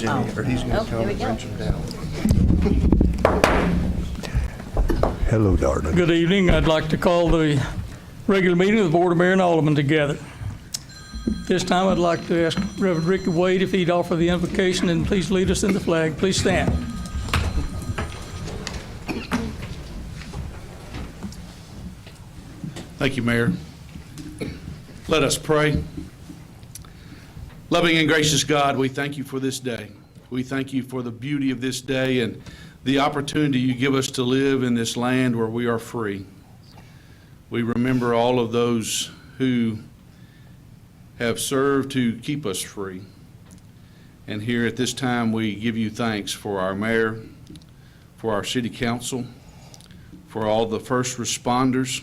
Jimmy, or he's going to come and wrench him down. Hello, darling. Good evening. I'd like to call the regular meeting of the Board of Mayor and Aldermen together. This time I'd like to ask Reverend Ricky Wade if he'd offer the invocation and please lead us in the flag. Please stand. Thank you, Mayor. Let us pray. Loving and gracious God, we thank you for this day. We thank you for the beauty of this day and the opportunity you give us to live in this land where we are free. We remember all of those who have served to keep us free. And here at this time, we give you thanks for our mayor, for our city council, for all the first responders,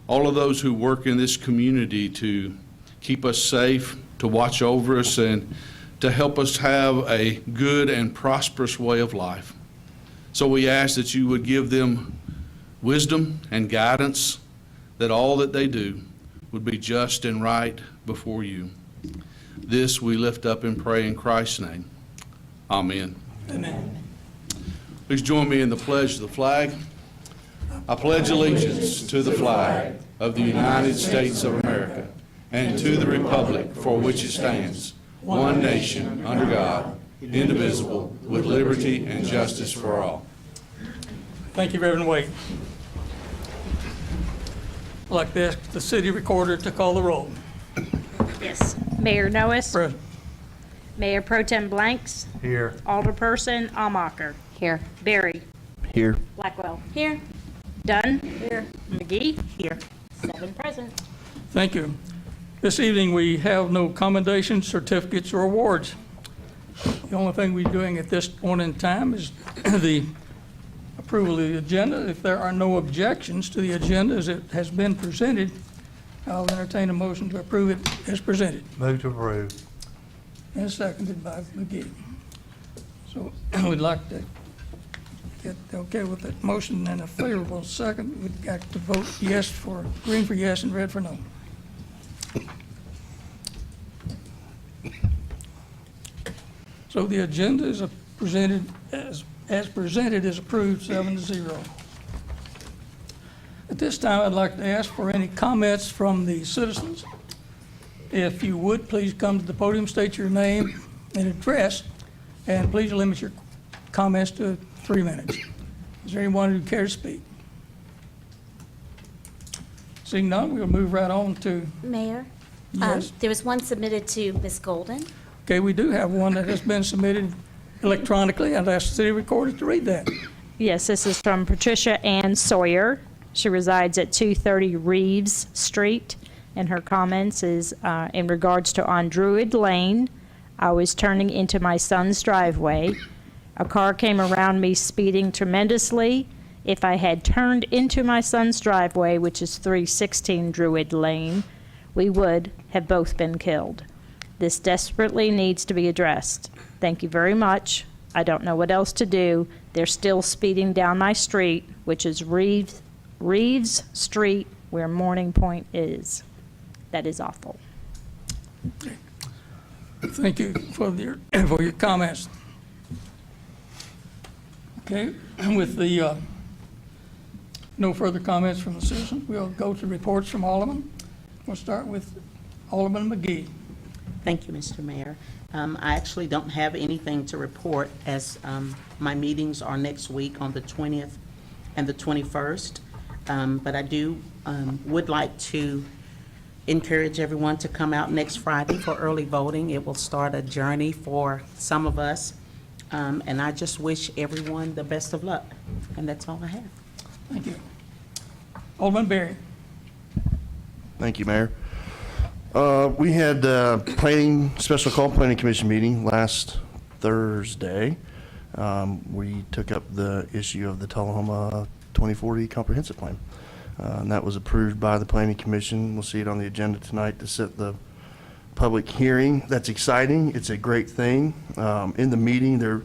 all of those who work in this community to keep us safe, to watch over us, and to help us have a good and prosperous way of life. So we ask that you would give them wisdom and guidance, that all that they do would be just and right before you. This we lift up and pray in Christ's name. Amen. Amen. Please join me in the pledge of the flag. I pledge allegiance to the flag of the United States of America and to the republic for which it stands, one nation, under God, indivisible, with liberty and justice for all. Thank you, Reverend Wade. I'd like to ask the city recorder to call the roll. Yes. Mayor Noes. Present. Mayor Pro Tem Blanks. Here. Alderperson Almacher. Here. Berry. Here. Blackwell. Here. Dunn. Here. McGee. Here. 7 present. Thank you. This evening, we have no commendations, certificates, or awards. The only thing we're doing at this point in time is the approval of the agenda. If there are no objections to the agenda as it has been presented, I'll entertain a motion to approve it as presented. Move to approve. And seconded by McGee. So we'd like to get okay with that motion and a favorable second. We've got to vote yes for, green for yes and red for no. So the agenda is presented as presented is approved 7-0. At this time, I'd like to ask for any comments from the citizens. If you would, please come to the podium, state your name and address, and please limit your comments to 3 minutes. Is there anyone who cares to speak? Seeing none, we'll move right on to, Mayor? Yes. There was one submitted to Ms. Golden. okay, we do have one that has been submitted electronically. I'd ask the city recorder to read that. Yes, this is from Patricia Ann Sawyer. She resides at 230 Reeves Street, and her comments is in regards to on Druid Lane. I was turning into my son's driveway. A car came around me speeding tremendously. If I had turned into my son's driveway, which is 316 Druid Lane, we would have both been killed. This desperately needs to be addressed. Thank you very much. I don't know what else to do. They're still speeding down my street, which is Reeves Street, where Morning Point is. That is awful. Thank you for your comments. Okay, with the no further comments from the citizens, we'll go to reports from Aldermen. We'll start with Alderman McGee. Thank you, Mr. Mayor. I actually don't have anything to report as my meetings are next week on the 20th and the 21st. But I would like to encourage everyone to come out next Friday for early voting. It will start a journey for some of us. And I just wish everyone the best of luck. And that's all I have. Thank you. Alderman Berry. Thank you, Mayor. We had special call planning commission meeting last Thursday. We took up the issue of the Tullahoma 2040 comprehensive plan. And that was approved by the planning commission. We'll see it on the agenda tonight to set the public hearing. That's exciting. It's a great thing. In the meeting, there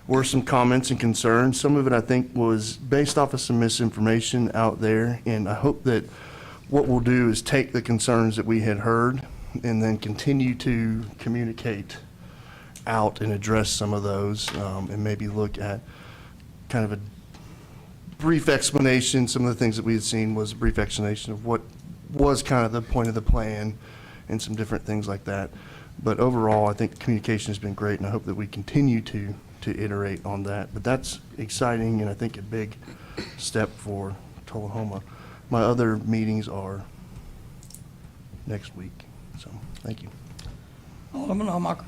were some comments and concerns. Some of it, I think, was based off of some misinformation out there. And I hope that what we'll do is take the concerns that we had heard and then continue to communicate out and address some of those, and maybe look at kind of a brief explanation. Some of the things that we had seen was a brief explanation of what was kind of the point of the plan and some different things like that. But overall, I think the communication has been great, and I hope that we continue to iterate on that. But that's exciting, and I think a big step for Tullahoma. My other meetings are next week, so thank you. Alderman Almacher.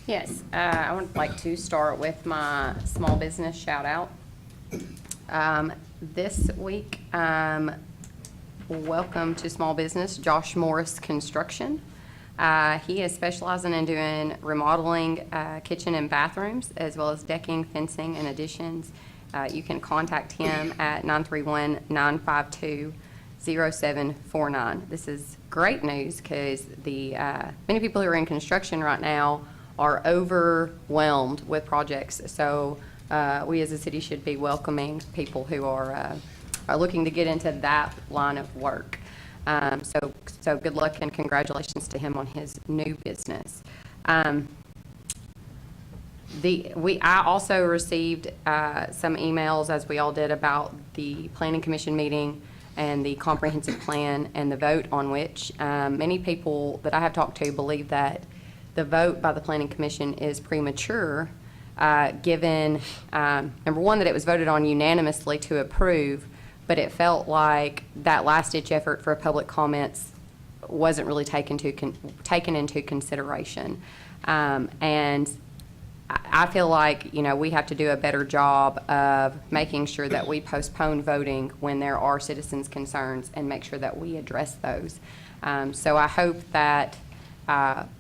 Yes, I would like to start with my small business shout out. This week, welcome to small business, Josh Morris Construction. He is specializing in doing remodeling kitchen and bathrooms, as well as decking, fencing, and additions. You can contact him at 931-952-0749. This is great news because the many people who are in construction right now are overwhelmed with projects. So we as a city should be welcoming people who are looking to get into that line of work. So good luck and congratulations to him on his new business. I also received some emails, as we all did, about the Planning Commission meeting and the comprehensive plan and the vote on which many people that I have talked to believe that the vote by the Planning Commission is premature, given, number one, that it was voted on unanimously to approve, but it felt like that last-ditch effort for public comments wasn't really taken into consideration. And I feel like, we have to do a better job of making sure that we postpone voting when there are citizens' concerns and make sure that we address those. So I hope that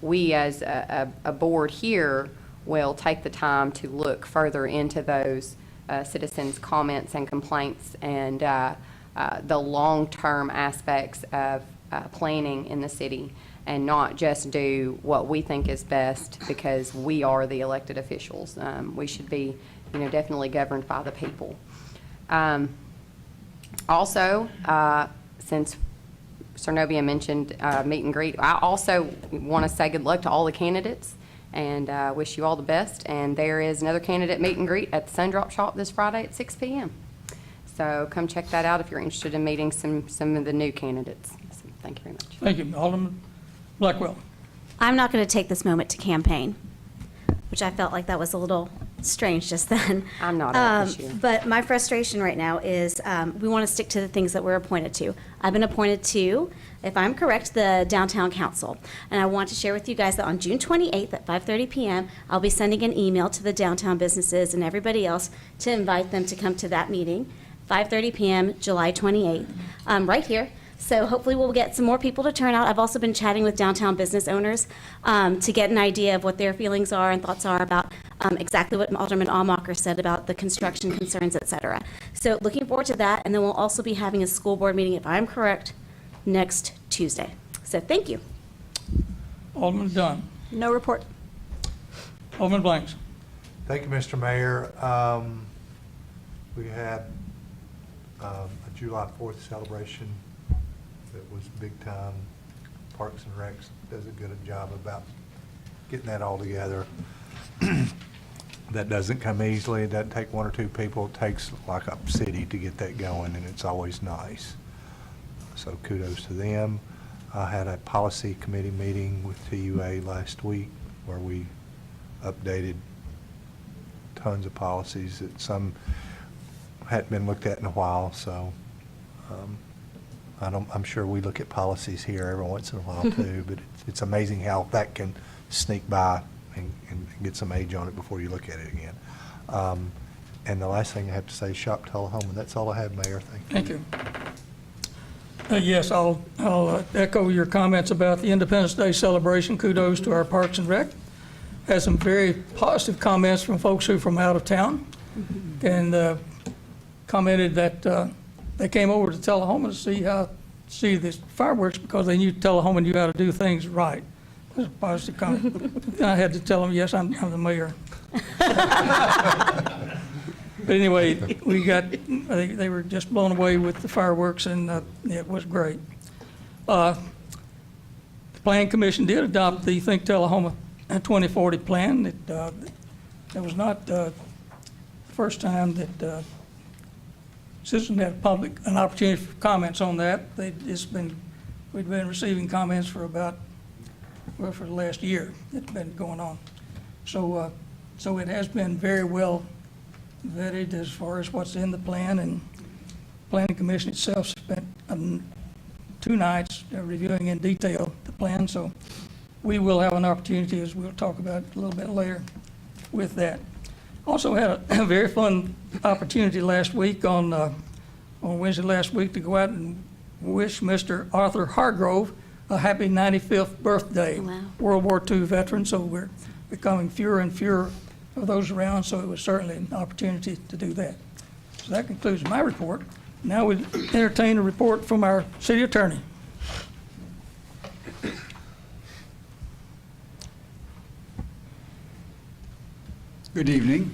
we as a board here will take the time to look further into those citizens' comments and complaints and the long-term aspects of planning in the city, and not just do what we think is best because we are the elected officials. We should be, definitely governed by the people. Also, since Cernovia mentioned meet and greet, I also want to say good luck to all the candidates and wish you all the best. And there is another candidate meet and greet at the Sundrop Shop this Friday at 6 p.m. So come check that out if you're interested in meeting some of the new candidates. So thank you very much. Thank you. Alderman Blackwell. I'm not going to take this moment to campaign, which I felt like that was a little strange just then. I'm not out this year. But my frustration right now is we want to stick to the things that we're appointed to. I've been appointed to, if I'm correct, the Downtown Council. And I want to share with you guys that on June 28th at 5:30 p.m., I'll be sending an email to the downtown businesses and everybody else to invite them to come to that meeting, 5:30 p.m., July 28th, right here. So hopefully we'll get some more people to turn out. I've also been chatting with downtown business owners to get an idea of what their feelings are and thoughts are about exactly what Alderman Almacher said about the construction concerns, et cetera. So looking forward to that. And then we'll also be having a school board meeting, if I'm correct, next Tuesday. So thank you. Alderman Dunn. No report. Alderman Blanks. Thank you, Mr. Mayor. We had a July 4th celebration that was big time. Parks and Recs does a good job about getting that all together. That doesn't come easily. It doesn't take one or two people. It takes like a city to get that going, and it's always nice. So kudos to them. I had a policy committee meeting with TUA last week where we updated tons of policies that some hadn't been looked at in a while. So I'm sure we look at policies here every once in a while too, but it's amazing how that can sneak by and get some age on it before you look at it again. And the last thing I have to say is shop Tullahoma. That's all I have, Mayor. Thank you. Thank you. Yes, I'll echo your comments about the Independence Day celebration. Kudos to our Parks and Rec. Had some very positive comments from folks who are from out of town, and commented that they came over to Tullahoma to see the fireworks because they knew Tullahoma knew how to do things right. It was a positive comment. I had to tell them, yes, I'm the mayor. But anyway, they were just blown away with the fireworks, and it was great. The Planning Commission did adopt the Think Tullahoma 2040 plan. That was not the first time that citizens had an opportunity for comments on that. We've been receiving comments for about, well, for the last year. It's been going on. So it has been very well vetted as far as what's in the plan, and Planning Commission itself spent 2 nights reviewing in detail the plan. So we will have an opportunity, as we'll talk about a little bit later, with that. Also had a very fun opportunity last week on Wednesday last week to go out and wish Mr. Arthur Hargrove a happy 95th birthday. Wow. World War II veteran, so we're becoming fewer and fewer of those around, so it was certainly an opportunity to do that. So that concludes my report. Now we entertain a report from our city attorney. Good evening.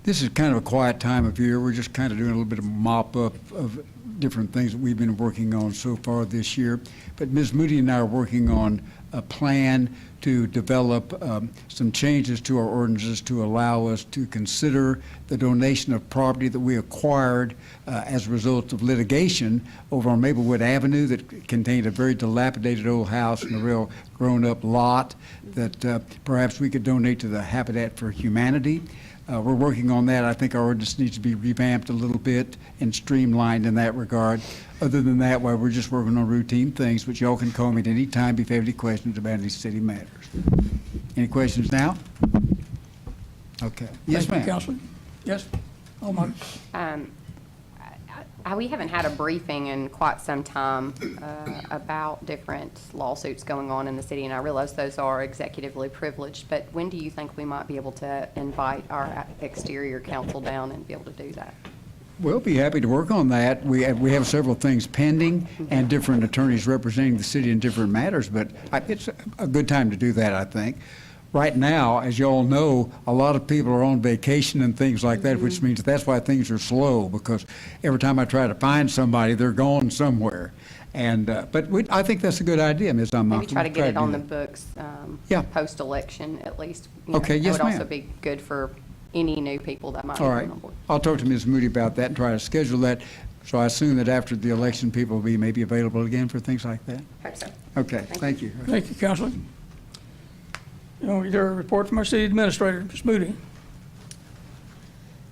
This is kind of a quiet time of year. We're just kind of doing a little bit of mop-up of different things that we've been working on so far this year. But Ms. Moody and I are working on a plan to develop some changes to our ordinances to allow us to consider the donation of property that we acquired as a result of litigation over on Maplewood Avenue that contained a very dilapidated old house and a real grown-up lot that perhaps we could donate to the Habitat for Humanity. We're working on that. I think our ordinance needs to be revamped a little bit and streamlined in that regard. Other than that, well, we're just working on routine things, but y'all can call me at any time if you have any questions about any city matters. Any questions now? Okay. Yes, Thank you, ma'am. Councilor. Yes? Alderman. We haven't had a briefing in quite some time about different lawsuits going on in the city, and I realize those are executively privileged, but when do you think we might be able to invite our exterior counsel down and be able to do that? We'll be happy to work on that. We have several things pending and different attorneys representing the city in different matters, but it's a good time to do that, I think. Right now, as you all know, a lot of people are on vacation and things like that, which means that's why things are slow, because every time I try to find somebody, they're gone somewhere. And but I think that's a good idea, Ms. Amaka. Maybe try to get it on the that. books Yeah. post-election at least. Okay, yes, It would also ma'am. be good for any new people that might be All coming right. on board. I'll talk to Ms. Moody about that and try to schedule that. So I assume that after the election, people will be maybe available again for things like that? Hope so. Okay, thank you. Thank you, Councilor. You know, we hear a report from our city administrator, Ms. Moody.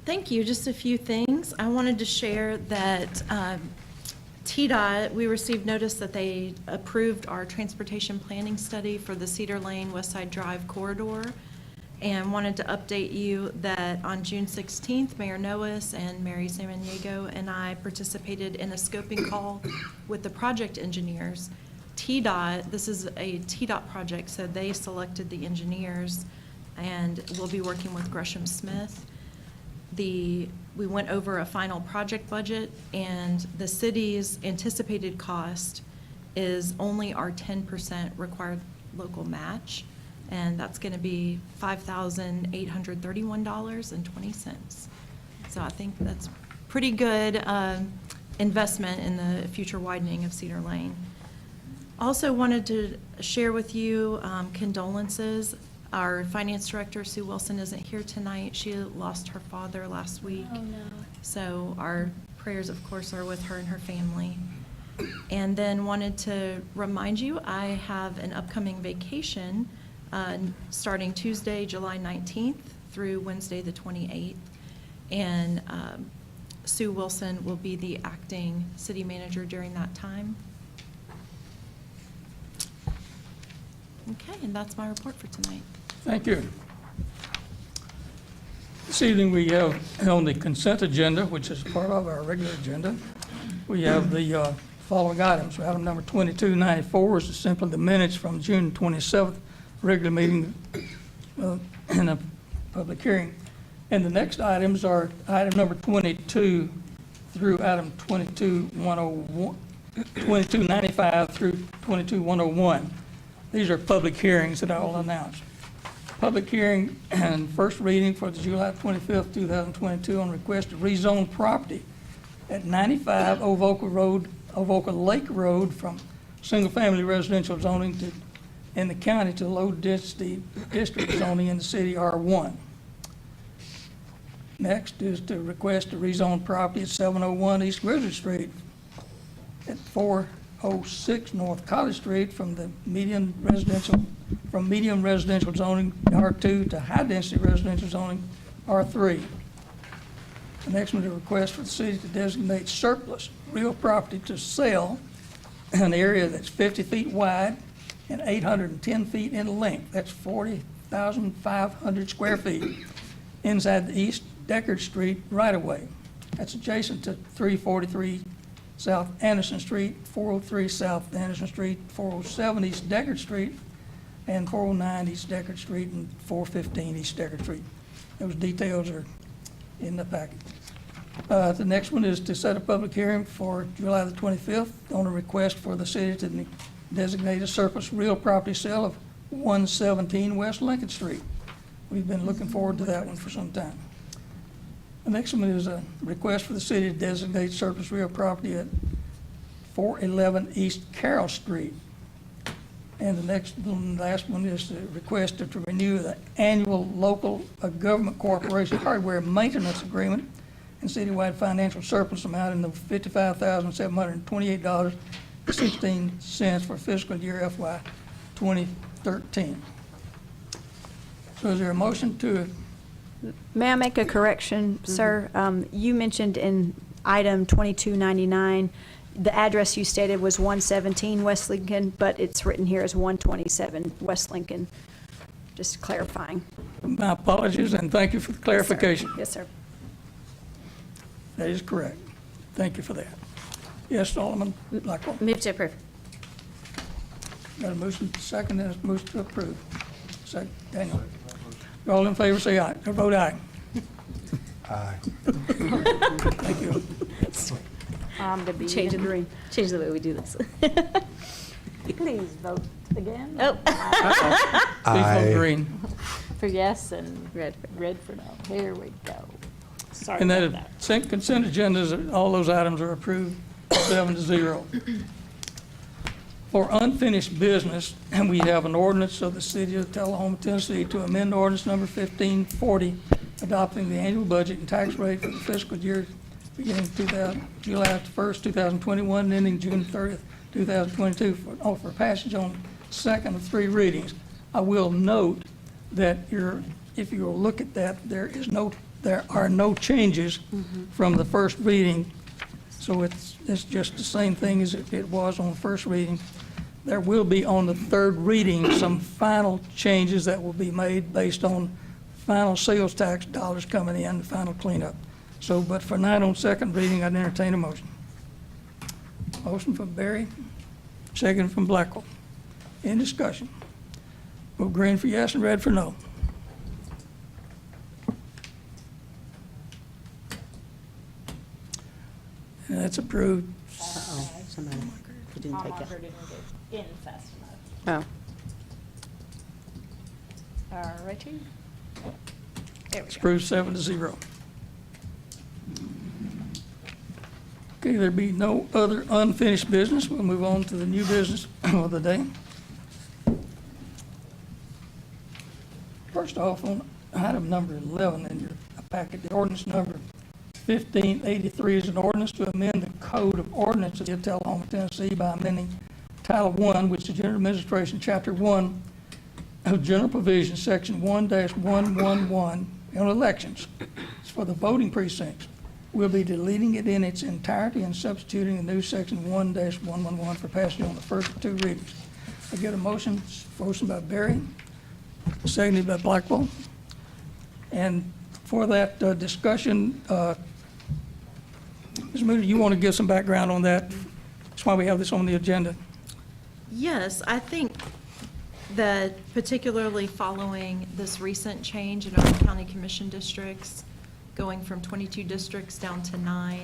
Thank you. Just a few things. I wanted to share that TDOT, we received notice that they approved our transportation planning study for the Cedar Lane West Side Drive corridor, and wanted to update you that on June 16th, Mayor Noes and Mary Samaniego and I participated in a scoping call with the project engineers. TDOT, this is a TDOT project, so they selected the engineers, and we'll be working with Gresham Smith. We went over a final project budget, and the city's anticipated cost is only our 10% required local match, and that's going to be $5,831.20. So I think that's pretty good investment in the future widening of Cedar Lane. Also wanted to share with you condolences. Our finance director, Sue Wilson, isn't here tonight. She lost her father last week. Oh, no. So our prayers, of course, are with her and her family. And then wanted to remind you, I have an upcoming vacation starting Tuesday, July 19th through Wednesday, the 28th. And Sue Wilson will be the acting city manager during that time. Okay, and that's my report for tonight. Thank you. This evening, we have on the consent agenda, which is part of our regular agenda, we have the following items. Item number 2294 is simply the minutes from June 27th regular meeting in a public hearing. And the next items are item number 22 through item 2295 through 22101. These are public hearings that I will announce. Public hearing and first reading for the July 25th, 2022 on request to rezone property at 95 Ovoca Lake Road from single-family residential zoning to in the county to low-density district zoning in the city R1. Next is to request to rezone property at 701 East Grizzly Street at 406 North College Street from the medium residential zoning R2 to high-density residential zoning R3. The next one is a request for the city to designate surplus real property to sell in an area that's 50 feet wide and 810 feet in length. That's 40,500 square feet inside the East Deckard Street right-of-way. That's adjacent to 343 South Anderson Street, 403 South Anderson Street, 407 East Deckard Street, and 409 East Deckard Street, and 415 East Deckard Street. Those details are in the packet. The next one is to set a public hearing for July the 25th on a request for the city to designate a surplus real property sale of 117 West Lincoln Street. We've been looking forward to that one for some time. The next one is a request for the city to designate surplus real property at 411 East Carroll Street. And the last one is the request to renew the annual local government corporation hardware maintenance agreement and citywide financial surplus amount in the $55,728.16 for fiscal year FY 2013. So is there a motion to? May I make a correction, sir? You mentioned in item 2299, the address you stated was 117 West Lincoln, but it's written here as 127 West Lincoln. Just clarifying. My apologies, and thank you for the clarification. Yes, sir. That is correct. Thank you for that. Yes, Alderman Blackwell. Move to approve. Got a motion second and a motion to approve. Second, Daniel. All in favor, say aye, or vote aye. Aye. Thank you. Change the way we do this. Please vote again. Oh. Please vote green. For yes and Red. red for no. Here we go. Sorry And about that that. consent agendas, all those items are approved 7-0. For unfinished business, and we have an ordinance of the city of Tullahoma, Tennessee to amend ordinance number 1540, adopting the annual budget and tax rate for the fiscal year beginning July 1st, 2021, and ending June 30th, 2022, for passage on second of three readings. I will note that if you will look at that, there are no changes from the first reading, so it's just the same thing as it was on the first reading. There will be on the third reading some final changes that will be made based on final sales tax dollars coming in, the final cleanup. So, but for tonight on second reading, I'd entertain a motion. Motion from Berry, second from Blackwell. In discussion. Vote green for yes and red for no. And that's approved. Uh-oh, somebody didn't take it. Didn't get in fast enough. Oh. All righty. There we It's go. approved 7-0. Okay, there be no other unfinished business. We'll move on to the new business of the day. First off, on item number 11 in your packet, the ordinance number 1583 is an ordinance to amend the Code of Ordinances of Tullahoma, Tennessee by amending Title I, which is General Administration, Chapter 1 of General Provisions, Section 1-111 on elections. It's for the voting precincts. We'll be deleting it in its entirety and substituting a new Section 1-111 for passage on the first of two readings. I get a motion by Berry, seconded by Blackwell. And for that discussion, Ms. Moody, you want to give some background on that? That's why we have this on the agenda. Yes, I think that particularly following this recent change in our county commission districts, going from 22 districts down to 9,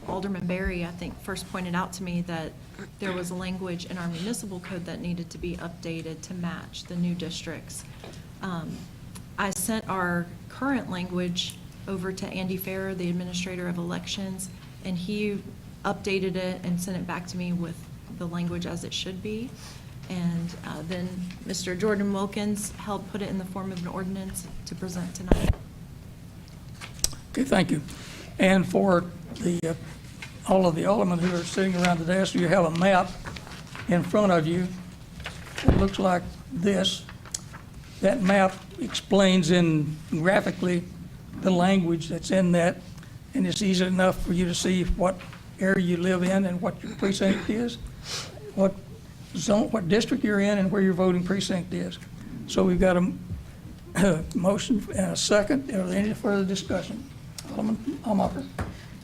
Alderman Berry, I think, first pointed out to me that there was language in our municipal code that needed to be updated to match the new districts. I sent our current language over to Andy Farrer, the Administrator of Elections, and he updated it and sent it back to me with the language as it should be. And then Mr. Jordan Wilkins helped put it in the form of an ordinance to present tonight. Okay, thank you. And for the, all of the aldermen who are sitting around the desk, you have a map in front of you. It looks like this. That map explains in graphically the language that's in that, and it's easy enough for you to see what area you live in and what your precinct is, what zone, what district you're in, and where your voting precinct is. So we've got a motion and a second. Is there any further discussion? Alderman Amacher.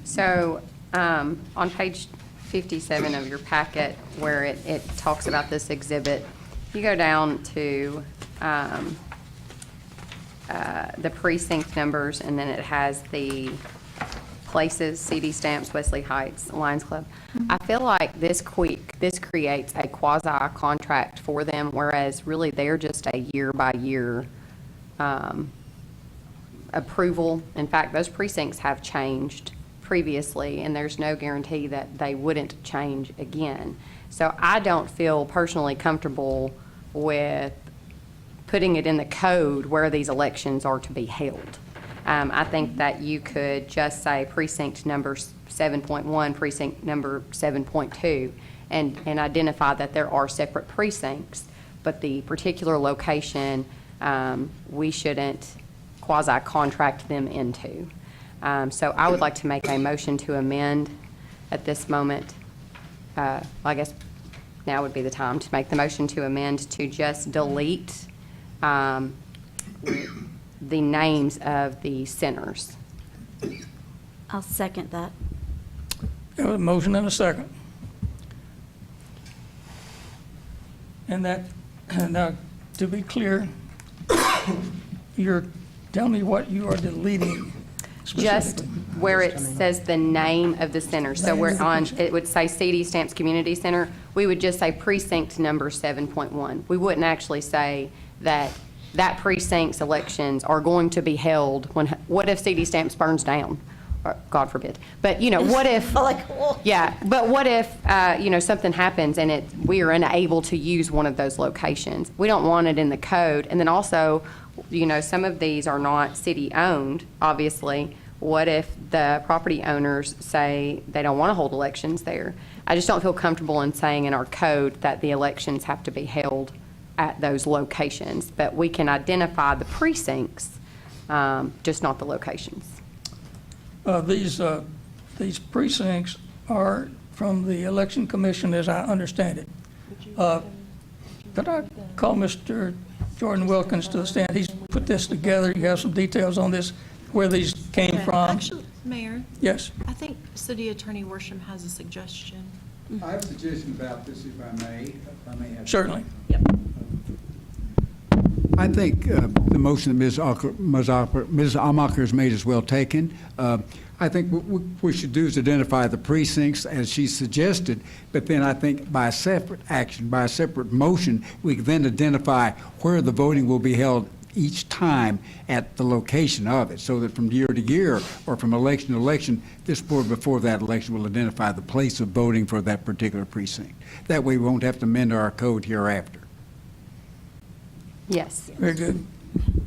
So, on page 57 of your packet, where it talks about this exhibit, you go down to the precinct numbers, and then it has the places, CD Stamps, Wesley Heights, Lions Club. I feel like this creates a quasi-contract for them, whereas really they're just a year-by-year approval. In fact, those precincts have changed previously, and there's no guarantee that they wouldn't change again. So I don't feel personally comfortable with putting it in the code where these elections are to be held. I think that you could just say precinct number 7.1, precinct number 7.2, and identify that there are separate precincts, but the particular location, we shouldn't quasi-contract them into. So I would like to make a motion to amend at this moment. I guess now would be the time to make the motion to amend to just delete the names of the centers. I'll second that. Have a motion and a second. And that, now, to be clear, you're telling me what you are deleting Just specifically. where it says the name of the center. So we're on, it would say CD Stamps Community Center. We would just say precinct number 7.1. We wouldn't actually say that that precinct's elections are going to be held when, what if CD Stamps burns down? Or, God forbid. But, you know, what if, yeah, but what if, you know, something happens and we are unable to use one of those locations? We don't want it in the code. And then also, you know, some of these are not city-owned, obviously. What if the property owners say they don't want to hold elections there? I just don't feel comfortable in saying in our code that the elections have to be held at those locations. But we can identify the precincts, just not the locations. These precincts are from the Election Commission, as I understand it. Could I call Mr. Jordan Wilkins to the stand? He's put this together. You have some details on this, where these came from. Actually, Mayor, Yes. I think City Attorney Worsham has a suggestion. I have a suggestion about this, if I may have. Certainly. I think the motion that Ms. Amacher has made is well taken. I think what we should do is identify the precincts as she suggested, but then I think by a separate action, by a separate motion, we can then identify where the voting will be held each time at the location of it, so that from year to year or from election to election, this board before that election will identify the place of voting for that particular precinct. That way we won't have to amend our code hereafter. Yes. Very good.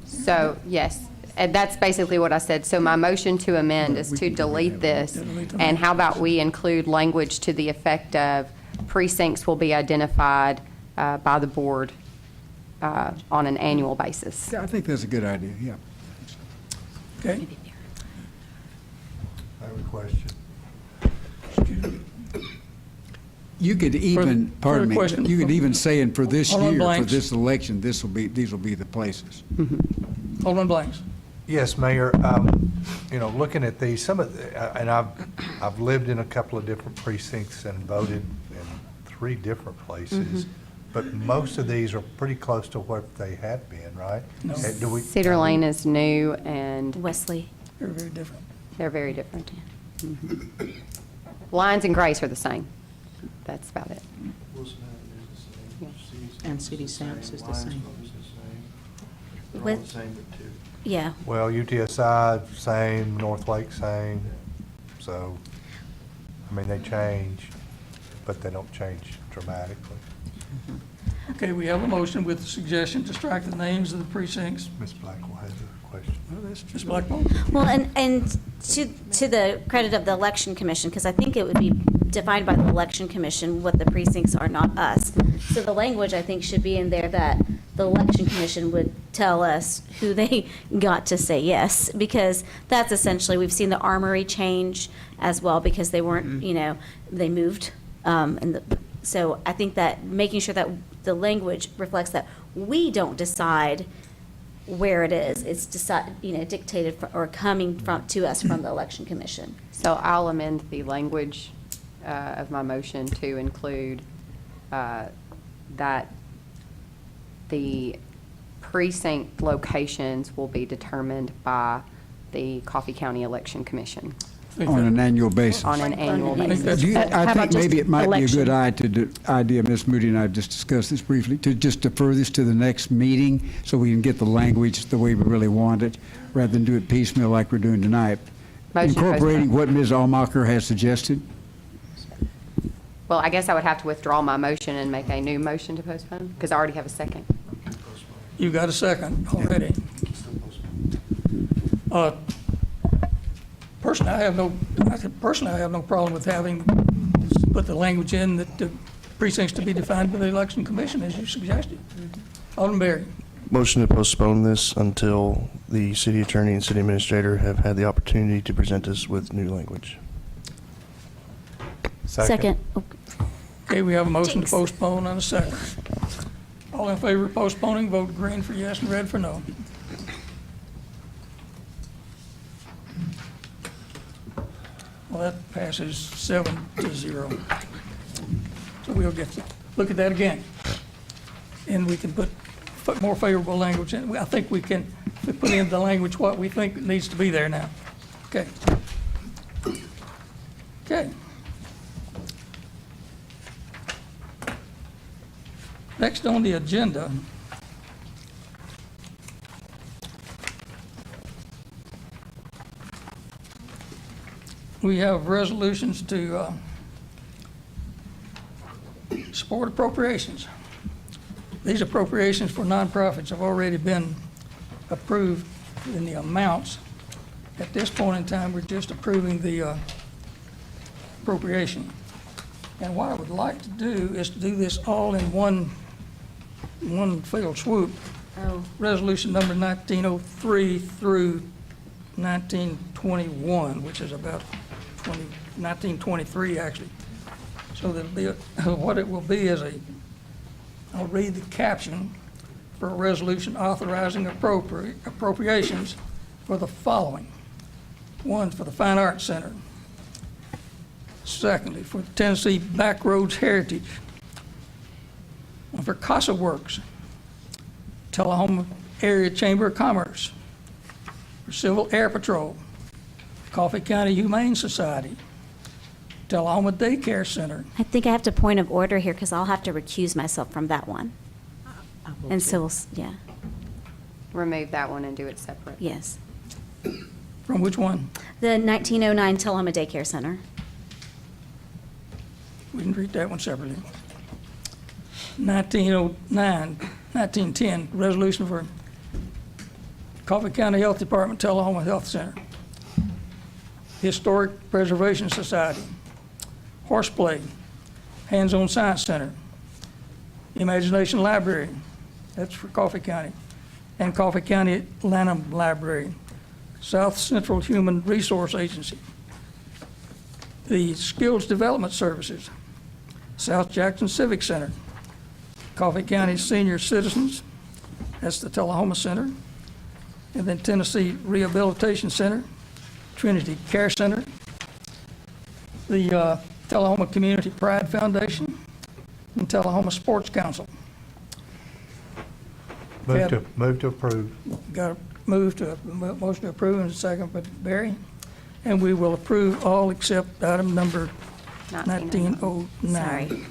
So, yes, and that's basically what I said. So my motion to amend is to delete this. And how about we include language to the effect of precincts will be identified by the board on an annual basis. Yeah, I think that's a good idea, yeah. Okay. I have a question. You could even, pardon me, question you could from- even say, and for this Alderman year, for Blanks. this election, these will be the places. Alderman Blanks. Yes, Mayor, you know, looking at these, some of, and I've lived in a couple of different precincts and voted in 3 different places, but most of these are pretty close to what they had been, right? No. Do we- Cedar Lane is new, and Wesley. Very, very different. they're very different. Mhm. Lions and Grace are the same. That's about it. And City Stamps is the same. They're all With- the same, but two. Yeah. Well, UTSI, same, North Lake, same, so, I mean, they change, but they don't change dramatically. Okay, we have a motion with the suggestion to strike the names of the precincts. Ms. Blackwell has a question. Ms. Blackwell? Well, and to the credit of the election commission, because I think it would be defined by the election commission what the precincts are, not us. So the language, I think, should be in there that the election commission would tell us who they got to say yes, because that's essentially, we've seen the armory change as well, because they weren't, they moved. So I think that making sure that the language reflects that we don't decide where it is, it's dictated or coming to us from the election commission. So I'll amend the language of my motion to include that the precinct locations will be determined by the Coffee County Election Commission On an annual basis. on an annual basis. Do you- How I about think just maybe it might be a election? good idea, Ms. Moody and I have just discussed this briefly, to just defer this to the next meeting so we can get the language the way we really want it, rather than do it piecemeal like we're doing tonight. Motion to Incorporating postpone. what Ms. Almacher has suggested. Well, I guess I would have to withdraw my motion and make a new motion to postpone, because I already have a second. You got a second already. Personally, I have no problem with having, put the language in that the precincts to be defined by the election commission, as you suggested. Alderman Berry. Motion to postpone this until the city attorney and city administrator have had the opportunity to present us with new language. Second. Okay, we have a motion to Jinx. postpone and a second. All in favor of postponing, vote green for yes and red for no. Well, that passes 7-0. So we'll get to look at that again. And we can put more favorable language in. I think we can put in the language what we think needs to be there now. Okay. Okay. Next on the agenda, we have resolutions to support appropriations. These appropriations for nonprofits have already been approved in the amounts. At this point in time, we're just approving the appropriation. And what I would like to do is to do this all in one fell swoop. Oh, Resolution number 1903 through 1921, which is about 1923, actually. So that'll be, what it will be is I'll read the caption for a resolution authorizing appropriations for the following. One, for the Fine Arts Center. Secondly, for the Tennessee Backroads Heritage. One for Casa Works, Tullahoma Area Chamber of Commerce, for Civil Air Patrol, Coffee County Humane Society, Tullahoma Daycare Center. I think I have to point of order here, because I'll have to recuse myself from that one. And so, yeah, Remove that one and do it separate. yes. From which one? The 1909 Tullahoma Daycare Center. We can read that one separately. 1910, resolution for Coffee County Health Department, Tullahoma Health Center. Historic Preservation Society, Horseplay, Hands-On Science Center, Imagination Library, that's for Coffee County, and Coffee County Lanham Library, South Central Human Resource Agency, the Skills Development Services, South Jackson Civic Center, Coffee County Senior Citizens, that's the Tullahoma Center, and then Tennessee Rehabilitation Center, Trinity Care Center, the Tullahoma Community Pride Foundation, and Tullahoma Sports Council. Move to approve. Got a motion to approve and a second by Barry. And we will approve all except item number 1909. Sorry.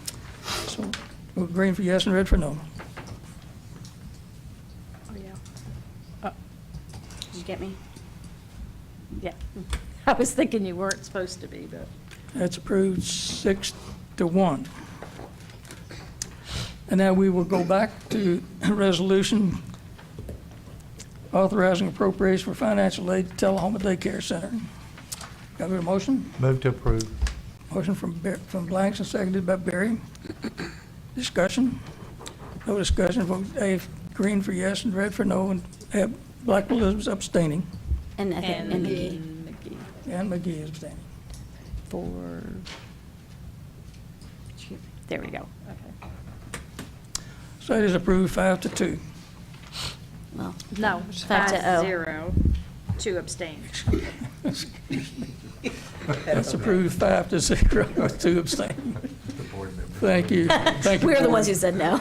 So we're green for yes and red for no. Did you get me? Yeah. I was thinking you weren't supposed to be, but. That's approved 6-1. And now we will go back to resolution authorizing appropriation for financial aid to Tullahoma Daycare Center. Got a motion? Move to approve. Motion from Blanks and seconded by Barry. Discussion? No discussion. Vote A, green for yes and red for no, and Blackwell is abstaining. And I think, and McGee. And McGee is abstaining. For, there we go. So it is approved 5-2. Well, No, 5-0. 5-0, 2 abstain. That's approved 5-0, 2 abstaining. Thank you. Thank you. We're the Board. ones who said no.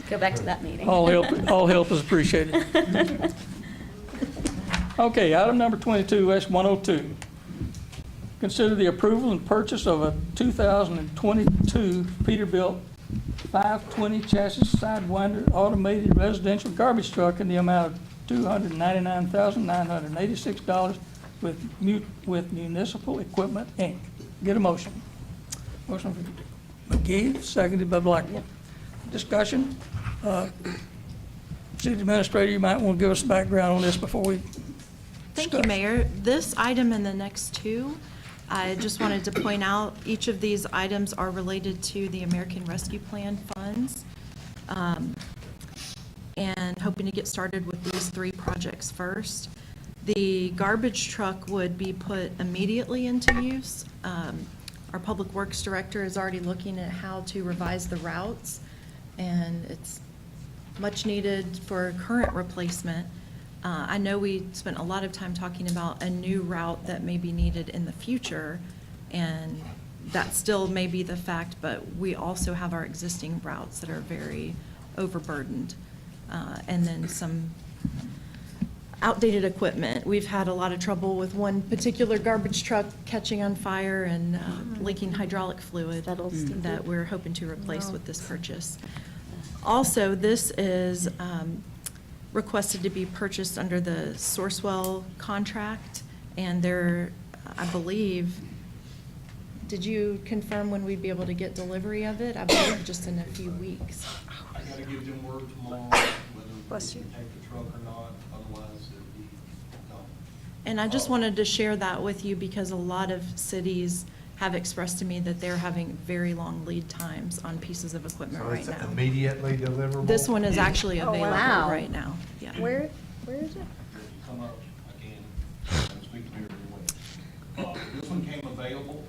Go back to that meeting. All help is appreciated. Okay, item number 22, S102. Consider the approval and purchase of a 2022 Peterbilt 520 chassis sidewinder automated residential garbage truck in the amount of $299,986 with Municipal Equipment, Inc. Get a motion. Motion from McGee, seconded by Blackwell. Discussion? City Administrator, you might want to give us background on this before we Thank you, discuss. Mayor. This item and the next two, I just wanted to point out, each of these items are related to the American Rescue Plan funds. And hoping to get started with these three projects first. The garbage truck would be put immediately into use. Our Public Works Director is already looking at how to revise the routes, and it's much needed for current replacement. I know we spent a lot of time talking about a new route that may be needed in the future, and that still may be the fact, but we also have our existing routes that are very overburdened. And then some outdated equipment. We've had a lot of trouble with one particular garbage truck catching on fire and leaking hydraulic fluid That'll stink. that we're hoping to replace with this purchase. Also, this is requested to be purchased under the Sourcewell contract, and there, I believe, did you confirm when we'd be able to get delivery of it? I believe just in a few weeks. I gotta give them word tomorrow, Bless whether you. we can take the truck or not, otherwise it'll be gone. And I just wanted to share that with you because a lot of cities have expressed to me that they're having very long lead times on pieces of equipment So right it's now. immediately deliverable? This one is actually Oh, available wow. right now. Yeah. Where is it? If you come up, I can, and speak to me every way. This one came available,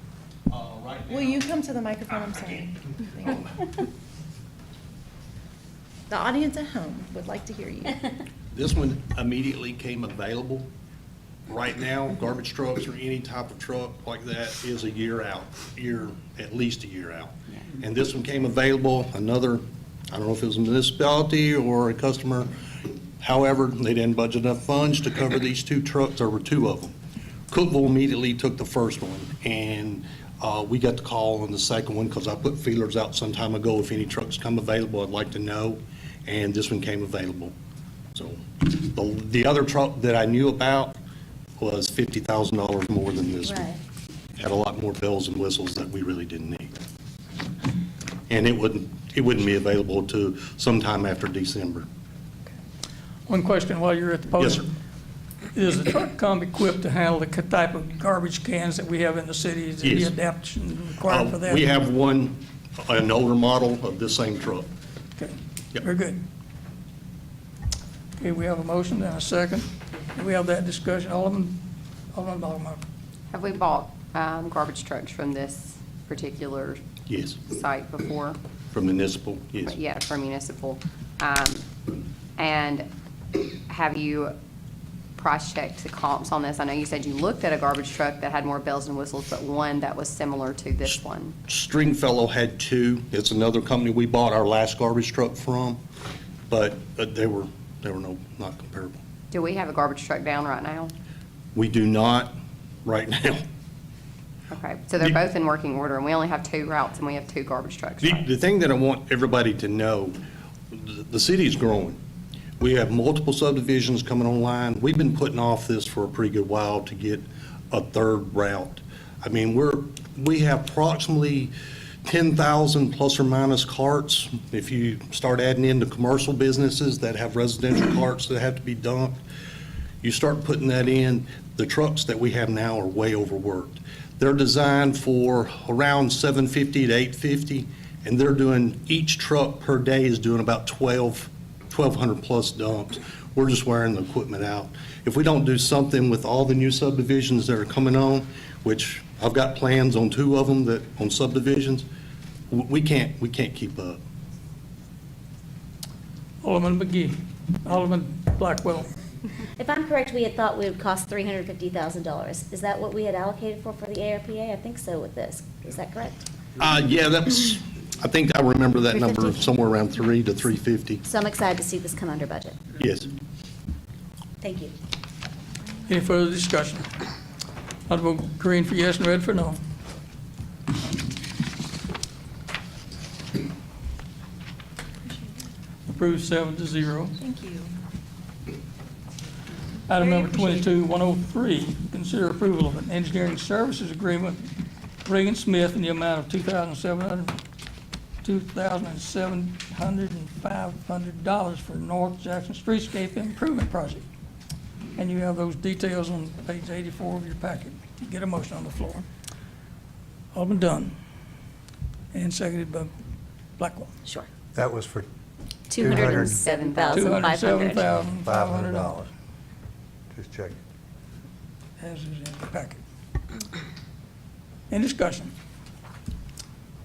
right now. Will you come to the microphone? I'm sorry. Thank you. The audience at home would like to hear you. This one immediately came available. Right now, garbage trucks or any type of truck like that is a year out, at least a year out. And this one came available, another, I don't know if it was a municipality or a customer, however, they didn't budget enough funds to cover these two trucks, there were two of them. Cookville immediately took the first one, and we got the call on the second one because I put feelers out some time ago. If any trucks come available, I'd like to know, and this one came available. So the other truck that I knew about was $50,000 more than this one. Right. Had a lot more bells and whistles that we really didn't need. And it wouldn't be available to sometime after December. One question while you're at the Yes, podium. Is the truck come equipped to handle the type of garbage cans that we have in the city? Is there any Yes. adaptation required for that? We have one, an older model of this same truck. Okay, Yep. very good. Okay, we have a motion and a second. We have that discussion. Alderman Ballmer. Have we bought garbage trucks from this particular Yes, site before? from municipal, yes. Yeah, for municipal. And have you price-checked the comps on this? I know you said you looked at a garbage truck that had more bells and whistles, but one that was similar to this one. Stringfellow had two. It's another company we bought our last garbage truck from, but they were not comparable. Do we have a garbage truck down right now? We do not right now. Okay, so they're both in working order, and we only have two routes, and we have two garbage trucks, right? The thing that I want everybody to know, the city is growing. We have multiple subdivisions coming online. We've been putting off this for a pretty good while to get a third route. I mean, we have approximately 10,000 plus or minus carts. If you start adding into commercial businesses that have residential carts that have to be dumped, you start putting that in, the trucks that we have now are way overworked. They're designed for around 750 to 850, and they're doing, each truck per day is doing about 1,200 plus dumps. We're just wearing the equipment out. If we don't do something with all the new subdivisions that are coming on, which I've got plans on 2 of them that, on subdivisions, we can't keep up. Alderman McGee, Alderman Blackwell. If I'm correct, we had thought it would cost $350,000. Is that what we had allocated for the ARPA? I think so with this. Is that correct? Yeah, that's, I think I remember that number 350? somewhere around 3 to 350. So I'm excited to see this come under budget. Yes. Thank you. Any further discussion? I'd vote green for yes and red for no. Approved 7-0. Thank you. Item Very number 22-103, consider approval of an engineering services agreement with Reagan Smith in the amount of $2,705 for North Jackson Streetscape Improvement Project. And you have those details on page 84 of your packet. Get a motion on the floor. Alderman Dunn, and seconded by Blackwell. Sure. That was for $207,500. $207,500, just checking. as is in the packet. Any discussion?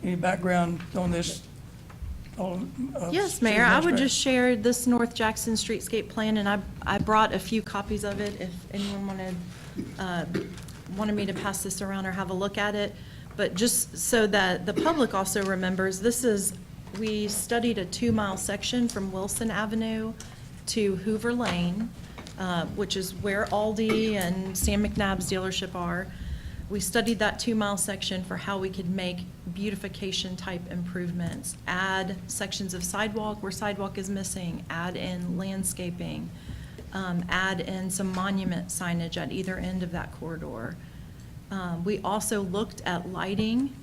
Any background on this? Yes, Mayor, I would just share this North Jackson Streetscape Plan, and I brought a few copies of it if anyone wanted me to pass this around or have a look at it. But just so that the public also remembers, we studied a 2-mile section from Wilson Avenue to Hoover Lane, which is where Aldi and Sam McNabb's dealership are. We studied that 2-mile section for how we could make beautification type improvements, add sections of sidewalk where sidewalk is missing, add in landscaping, add in some monument signage at either end of that corridor. We also looked at lighting,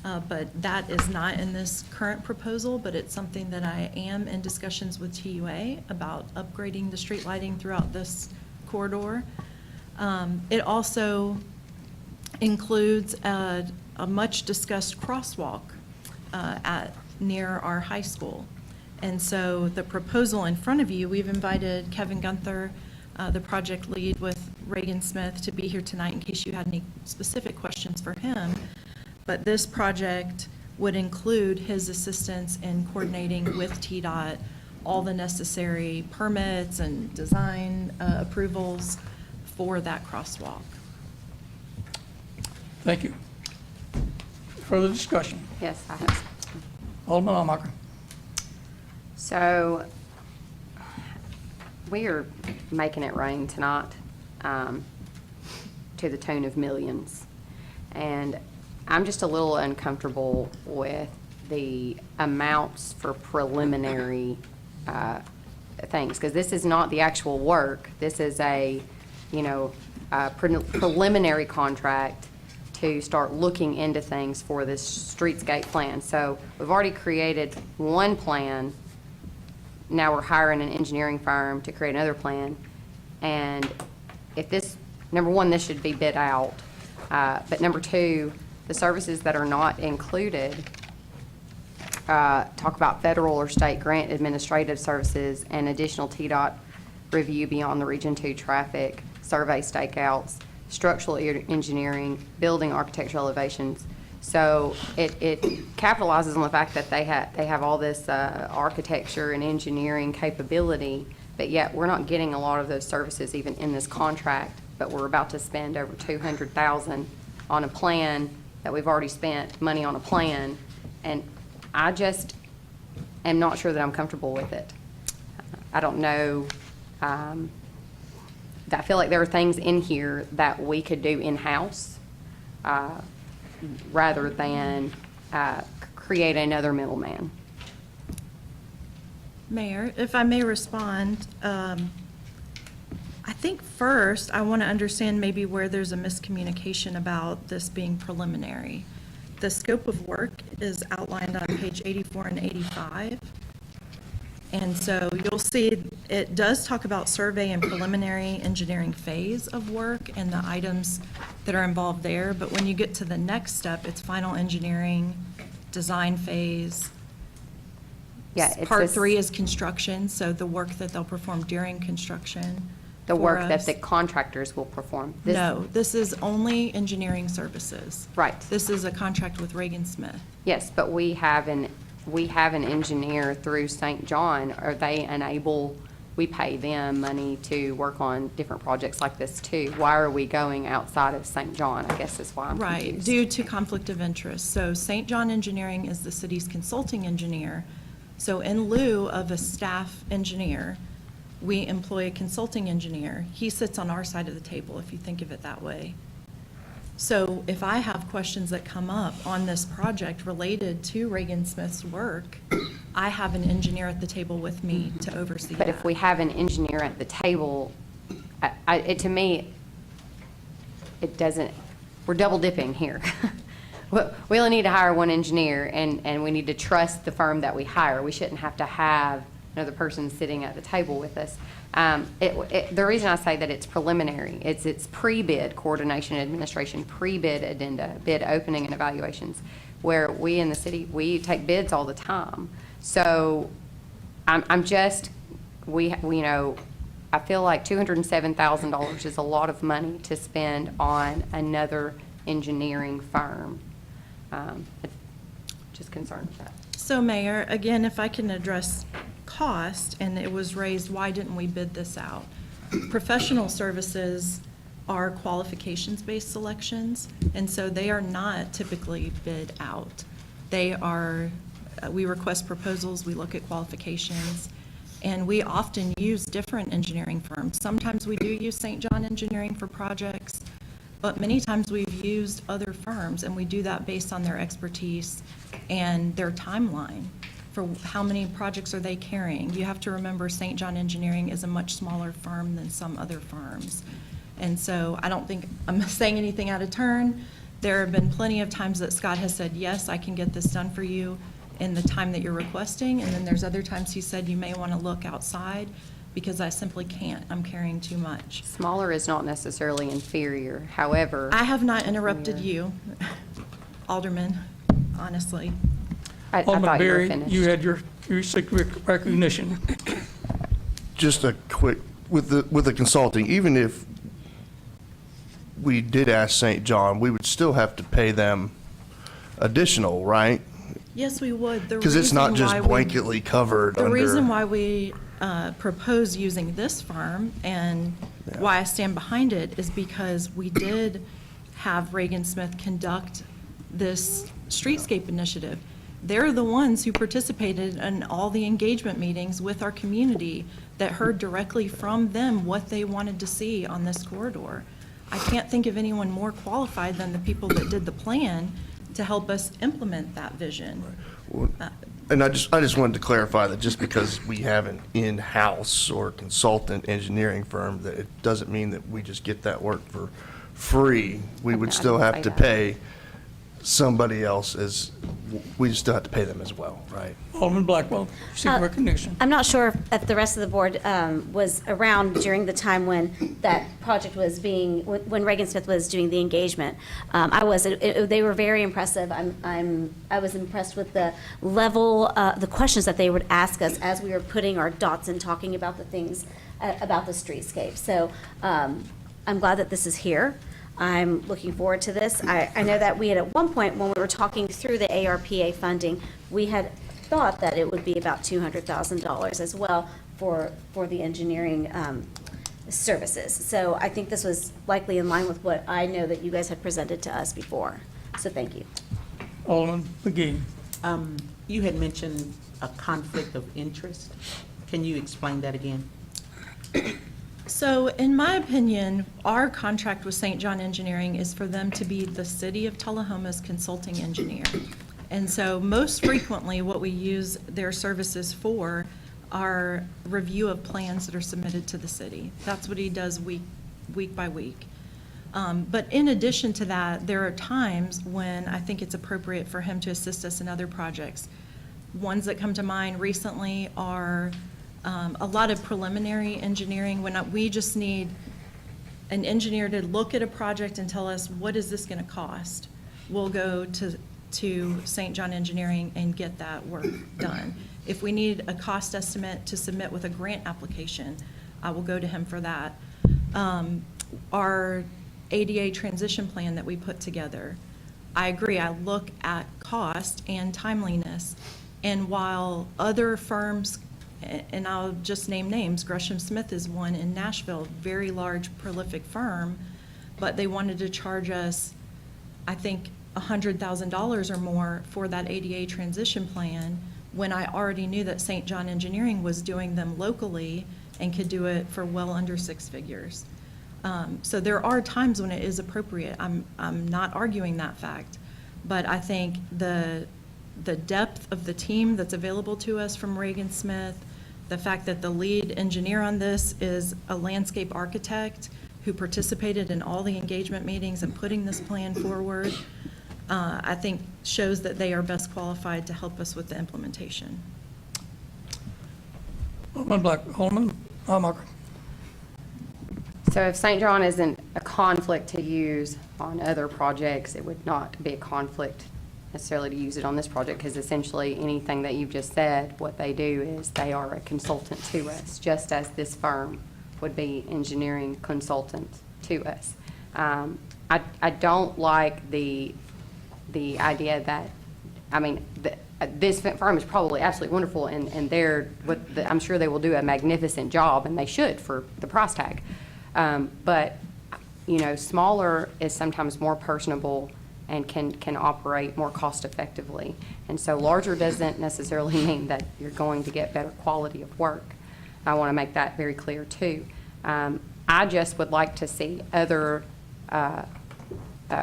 but that is not in this current proposal, but it's something that I am in discussions with TUA about upgrading the street lighting throughout this corridor. It also includes a much-discussed crosswalk near our high school. And so the proposal in front of you, we've invited Kevin Gunther, the project lead with Reagan Smith, to be here tonight in case you had any specific questions for him. But this project would include his assistance in coordinating with TDOT all the necessary permits and design approvals for that crosswalk. Thank you. Further discussion? Yes, I have. Alderman Almacher. So, we are making it rain tonight, to the tune of millions. And I'm just a little uncomfortable with the amounts for preliminary things, because this is not the actual work. This is a, preliminary contract to start looking into things for this streetscape plan. So we've already created one plan. Now we're hiring an engineering firm to create another plan. And if this, number one, this should be bid out. But number two, the services that are not included, talk about federal or state grant administrative services and additional TDOT review beyond the Region 2 traffic, survey stakeouts, structural engineering, building architectural elevations. So it capitalizes on the fact that they have all this architecture and engineering capability, but yet we're not getting a lot of those services even in this contract, but we're about to spend over $200,000 on a plan that we've already spent money on a plan, and I just am not sure that I'm comfortable with it. I don't know. I feel like there are things in here that we could do in-house rather than create another middleman. Mayor, if I may respond, I think first I want to understand maybe where there's a miscommunication about this being preliminary. The scope of work is outlined on page 84 and 85. And so you'll see it does talk about survey and preliminary engineering phase of work and the items that are involved there. But when you get to the next step, it's final engineering, design phase. Yeah, it's Part this- 3 is construction, so the work that they'll perform during construction. The for work that us. the contractors will perform. This- No, this is only engineering services. Right. This is a contract with Reagan Smith. Yes, but we have an engineer through St. John. Are they unable, we pay them money to work on different projects like this too. Why are we going outside of St. John, I guess is why I'm Right, confused. due to conflict of interest. So St. John Engineering is the city's consulting engineer. So in lieu of a staff engineer, we employ a consulting engineer. He sits on our side of the table, if you think of it that way. So if I have questions that come up on this project related to Reagan Smith's work, I have an engineer at the table with me to oversee that. But if we have an engineer at the table, to me, it doesn't, we're double dipping here. We only need to hire one engineer, and we need to trust the firm that we hire. We shouldn't have to have another person sitting at the table with us. The reason I say that it's preliminary, it's pre-bid coordination administration, pre-bid addenda, bid opening and evaluations, where we in the city, we take bids all the time. So I'm just, you know, I feel like $207,000 is a lot of money to spend on another engineering firm. Just concerned with that. So Mayor, again, if I can address cost, and it was raised, why didn't we bid this out? Professional services are qualifications-based selections, and so they are not typically bid out. They are, we request proposals, we look at qualifications, and we often use different engineering firms. Sometimes we do use St. John Engineering for projects, but many times we've used other firms, and we do that based on their expertise and their timeline for how many projects are they carrying. You have to remember St. John Engineering is a much smaller firm than some other firms. And so I don't think I'm saying anything out of turn. There have been plenty of times that Scott has said, yes, I can get this done for you in the time that you're requesting. And then there's other times he said, you may want to look outside because I simply can't. I'm carrying too much. Smaller is not necessarily inferior, however. I have not interrupted you, Alderman, honestly. I Alderman thought you were Berry, finished. you had your recognition. Just a quick, with the consulting, even if we did ask St. John, we would still have to pay them additional, right? Yes, we would. Because it's not just blanketly covered The under. reason why we propose using this firm and why I stand behind it is because we did have Reagan Smith conduct this streetscape initiative. They're the ones who participated in all the engagement meetings with our community that heard directly from them what they wanted to see on this corridor. I can't think of anyone more qualified than the people that did the plan to help us implement that vision. And I just wanted to clarify that just because we have an in-house or consultant engineering firm, that it doesn't mean that we just get that work for free. We would I still didn't have say to that. pay somebody else we still have to pay them as well, right? Alderman Blackwell, seek recognition. I'm not sure if the rest of the board was around during the time when that project was when Reagan Smith was doing the engagement. I was. They were very impressive. I was impressed with the level, the questions that they would ask us as we were putting our dots and talking about the things about the streetscape. So I'm glad that this is here. I'm looking forward to this. I know that we had at one point, when we were talking through the ARPA funding, we had thought that it would be about $200,000 as well for the engineering services. So I think this was likely in line with what I know that you guys had presented to us before. So thank you. Alderman McGee. You had mentioned a conflict of interest. Can you explain that again? So in my opinion, our contract with St. John Engineering is for them to be the city of Tullahoma's consulting engineer. And so most frequently, what we use their services for are review of plans that are submitted to the city. That's what he does week by week. But in addition to that, there are times when I think it's appropriate for him to assist us in other projects. Ones that come to mind recently are a lot of preliminary engineering, when we just need an engineer to look at a project and tell us, what is this going to cost? We'll go to St. John Engineering and get that work done. If we need a cost estimate to submit with a grant application, I will go to him for that. Our ADA transition plan that we put together, I agree, I look at cost and timeliness. And while other firms, and I'll just name names, Gresham Smith is one in Nashville, very large, prolific firm, but they wanted to charge us, I think, $100,000 or more for that ADA transition plan, when I already knew that St. John Engineering was doing them locally and could do it for well under 6 figures. So there are times when it is appropriate. I'm not arguing that fact, but I think the depth of the team that's available to us from Reagan Smith, the fact that the lead engineer on this is a landscape architect who participated in all the engagement meetings and putting this plan forward, I think shows that they are best qualified to help us with the implementation. Alderman Marker. So if St. John isn't a conflict to use on other projects, it would not be a conflict necessarily to use it on this project, because essentially anything that you've just said, what they do is they are a consultant to us, just as this firm would be engineering consultant to us. I don't like the idea that, I mean, this firm is probably absolutely wonderful, and I'm sure they will do a magnificent job, and they should for the price tag. But, you know, smaller is sometimes more personable and can operate more cost effectively. And so larger doesn't necessarily mean that you're going to get better quality of work. I want to make that very clear too. I just would like to see other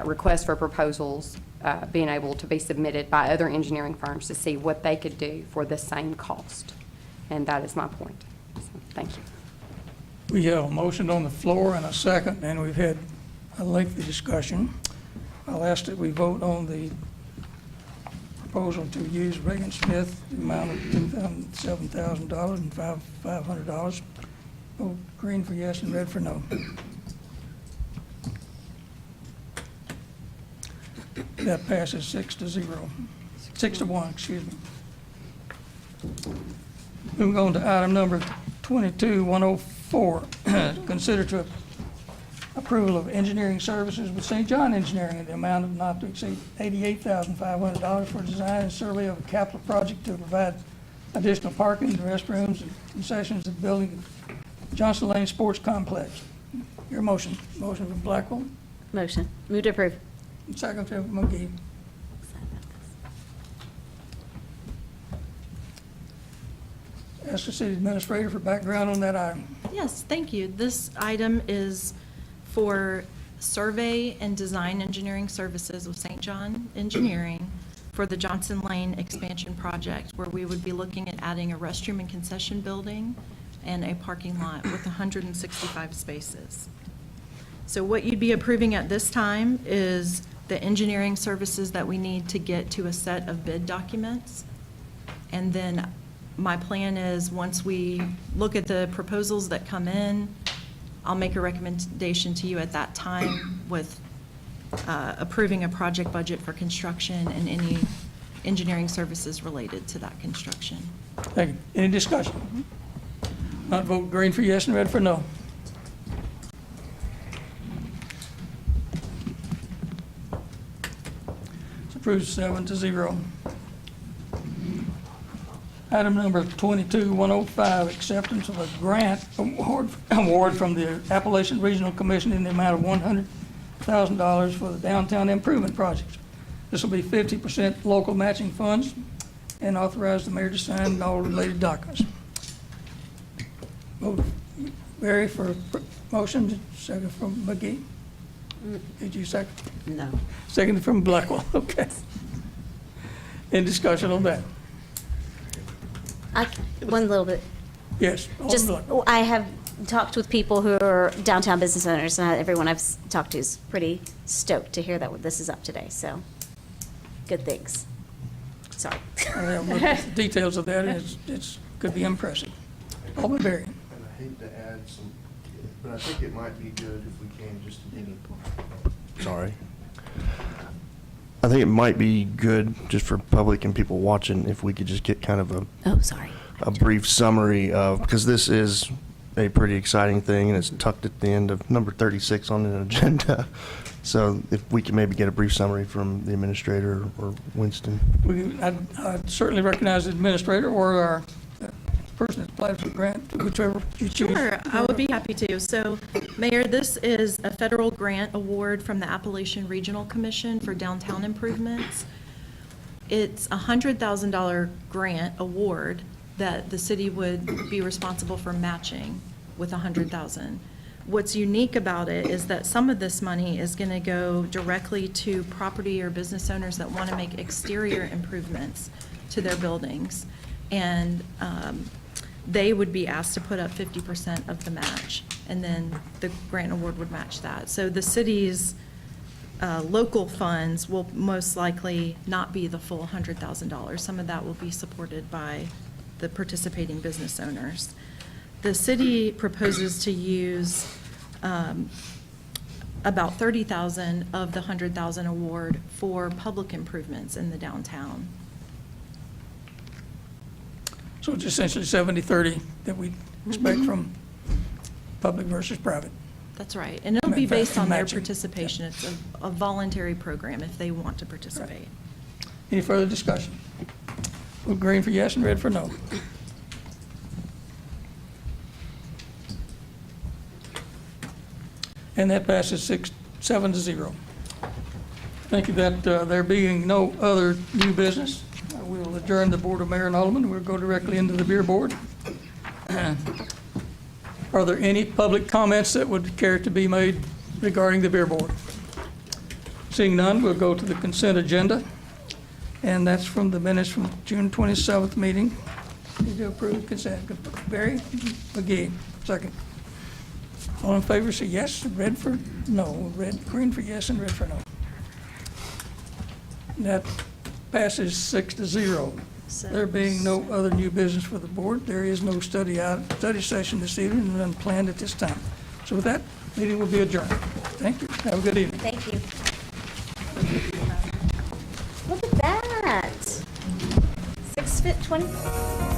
requests for proposals being able to be submitted by other engineering firms to see what they could do for the same cost. And that is my point. So, thank you. We have a motion on the floor and a second, and we've had a lengthy discussion. I'll ask that we vote on the proposal to use Reagan Smith, the amount of $7,000 and $500. Vote green for yes and red for no. That passes 6-0. 6-1, excuse me. Moving on to item number 22-104. Consider to approval of engineering services with St. John Engineering in the amount of not to exceed $88,500 for design and survey of a capital project to provide additional parking, restrooms, and concessions at the building at Johnson Lane Sports Complex. Your motion. Motion from Blackwell. Motion. Move to approve. Second from McGee. Ask the city administrator for background on that item. Yes, thank you. This item is for survey and design engineering services with St. John Engineering for the Johnson Lane expansion project, where we would be looking at adding a restroom and concession building and a parking lot with 165 spaces. So what you'd be approving at this time is the engineering services that we need to get to a set of bid documents. And then my plan is, once we look at the proposals that come in, I'll make a recommendation to you at that time with approving a project budget for construction and any engineering services related to that construction. Thank you. Any discussion? Not vote green for yes and red for no. It's approved 7-0. Item number 22-105, acceptance of a grant award from the Appalachian Regional Commission in the amount of $100,000 for the downtown improvement projects. This will be 50% local matching funds, and authorize the mayor to sign all related documents. Vote Barry for motion, second from McGee. Did you second? No. Second from Blackwell, okay. Any discussion on that? One little bit. Yes. Alderman Just, Blackwell. I have talked with people who are downtown business owners, and everyone I've talked to is pretty stoked to hear that this is up today, so, good things. Sorry. I have looked at the details of that, and it's could be impressive. Alderman Berry. And I hate to add some, but I think it might be good if we can just, sorry. I think it might be good just for public and people watching if we could just get kind of a brief summary of, because this is a pretty exciting thing and it's tucked at the end of number 36 on the agenda. So if we can maybe get a brief summary from the administrator or Winston. I'd certainly recognize the administrator or our person that applies for the grant, whichever you choose. Sure, I would be happy to. So, Mayor, this is a federal grant award from the Appalachian Regional Commission for downtown improvements. It's a $100,000 grant award that the city would be responsible for matching with $100,000. What's unique about it is that some of this money is going to go directly to property or business owners that want to make exterior improvements to their buildings. And they would be asked to put up 50% of the match, and then the grant award would match that. So the city's local funds will most likely not be the full $100,000. Some of that will be supported by the participating business owners. The city proposes to use about $30,000 of the $100,000 award for public improvements in the downtown. So it's essentially 70-30 that we expect from public versus private. That's right. And it'll be based on their Matching. participation. It's a voluntary program if they want to participate. Any further discussion? Vote green for yes and red for no. And that passes 7-0. Thank you. That there being no other new business, we will adjourn the Board of Mayor and Aldermen. We'll go directly into the Beer Board. Are there any public comments that would care to be made regarding the Beer Board? Seeing none, we'll go to the consent agenda. And that's from the minutes from June 27th meeting. Need to approve consent. Barry McGee, second. All in favor, say yes. Red for no. Green for yes and red for no. That passes 6-0. There being no other new business for the board, there is no study session this evening and none planned at this time. So with that, meeting will be adjourned. Thank you. Have a good evening. Thank you. Look at that. 6 foot 20.